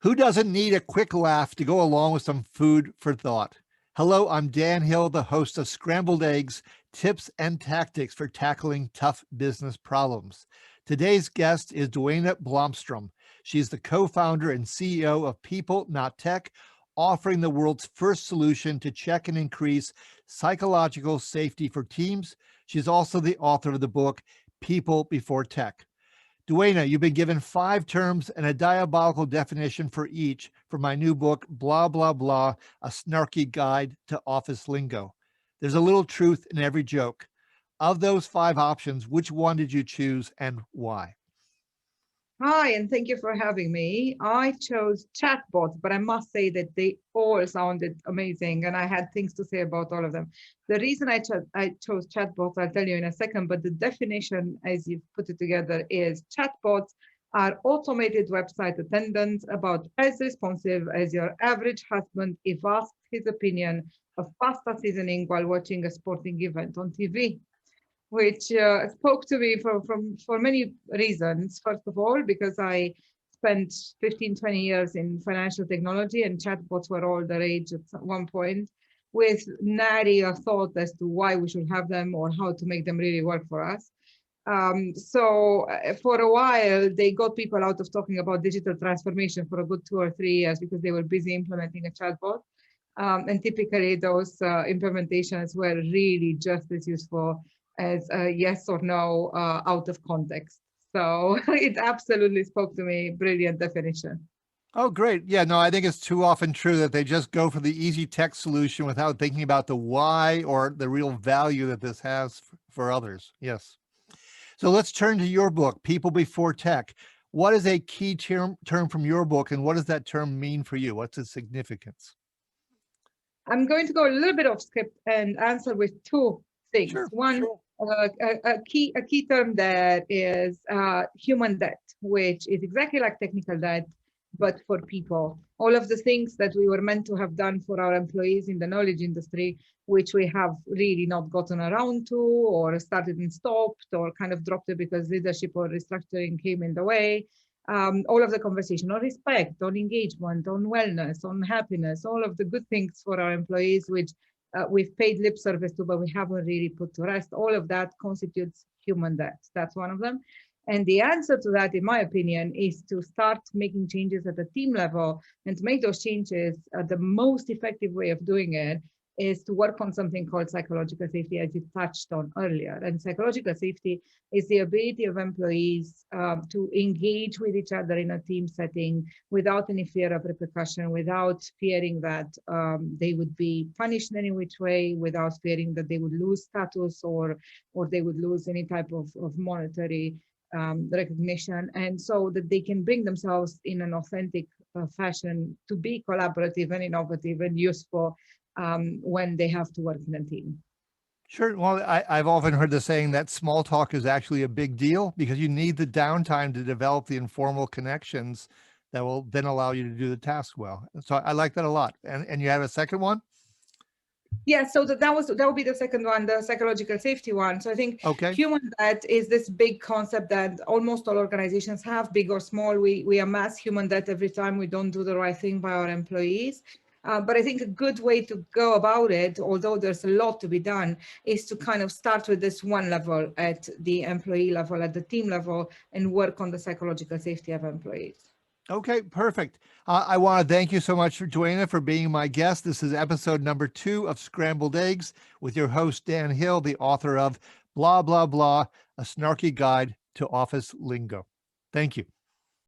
Who doesn't need a quick laugh to go along with some food for thought? Hello, I'm Dan Hill, the host of Scrambled Eggs, tips and tactics for tackling tough business problems. Today's guest is Duena Blomstrom. She's the co-founder and CEO of People Not Tech, offering the world's first solution to check and increase psychological safety for teams. She's also the author of the book, People Before Tech. Duena, you've been given 5 terms and a diabolical definition for each for my new book, Blah, Blah, Blah, a snarky guide to office lingo. There's a little truth in every joke. Of those 5 options, which one did you choose and why? Hi, and thank you for having me. I chose chatbots, but I must say that they all sounded amazing, and I had things to say about all of them. The reason I chose chatbots, I'll tell you in a second, but the definition, as you've put it together, is chatbots are automated website attendants about as responsive as your average husband if asked his opinion of pasta seasoning while watching a sporting event on TV. Which spoke to me for many reasons. First of all, because I spent 15, 20 years in financial technology, and chatbots were all the rage at one point, with nary a thought as to why we should have them or how to make them really work for us. So for a while, they got people out of talking about digital transformation for a good 2 or 3 years because they were busy implementing a chatbot. And typically those implementations were really just as useful as a yes or no out of context. So it absolutely spoke to me. Brilliant definition. Oh, great. Yeah, no, I think it's too often true that they just go for the easy tech solution without thinking about the why or the real value that this has for others. Yes. So let's turn to your book, People Before Tech. What is a key term from your book, and what does that term mean for you? What's its significance? I'm going to go a little bit off script and answer with 2 things. Sure, One, sure. a key term that is human debt, which is exactly like technical debt, but for people. All of the things that we were meant to have done for our employees in the knowledge industry, which we have really not gotten around to, or started and stopped, or kind of dropped it because leadership or restructuring came in the way. All of the conversation on respect, on engagement, on wellness, on happiness, all of the good things for our employees, which we've paid lip service to, but we haven't really put to rest. All of that constitutes human debt. That's one of them. And the answer to that, in my opinion, is to start making changes at the team level. And to make those changes, the most effective way of doing it is to work on something called psychological safety, as you touched on earlier. And psychological safety is the ability of employees to engage with each other in a team setting without any fear of repercussion, without fearing that they would be punished in any which way, without fearing that they would lose status or they would lose any type of monetary recognition, and so that they can bring themselves in an authentic fashion to be collaborative and innovative and useful when they have to work in a team. Sure. Well, I've often heard the saying that small talk is actually a big deal because you need the downtime to develop the informal connections that will then allow you to do the task well. So I like that a lot. And you have a second one? Yeah, so that would be the second one, the psychological safety one. So I think Okay. human debt is this big concept that almost all organizations have, big or small. We amass human debt every time we don't do the right thing by our employees. But I think a good way to go about it, although there's a lot to be done, is to kind of start with this one level at the employee level, at the team level, and work on the psychological safety of employees. Okay, perfect. I want to thank you so much for Duena for being my guest. This is episode number 2 of Scrambled Eggs with your host, Dan Hill, the author of Blah, Blah, Blah, a snarky guide to office lingo. Thank you.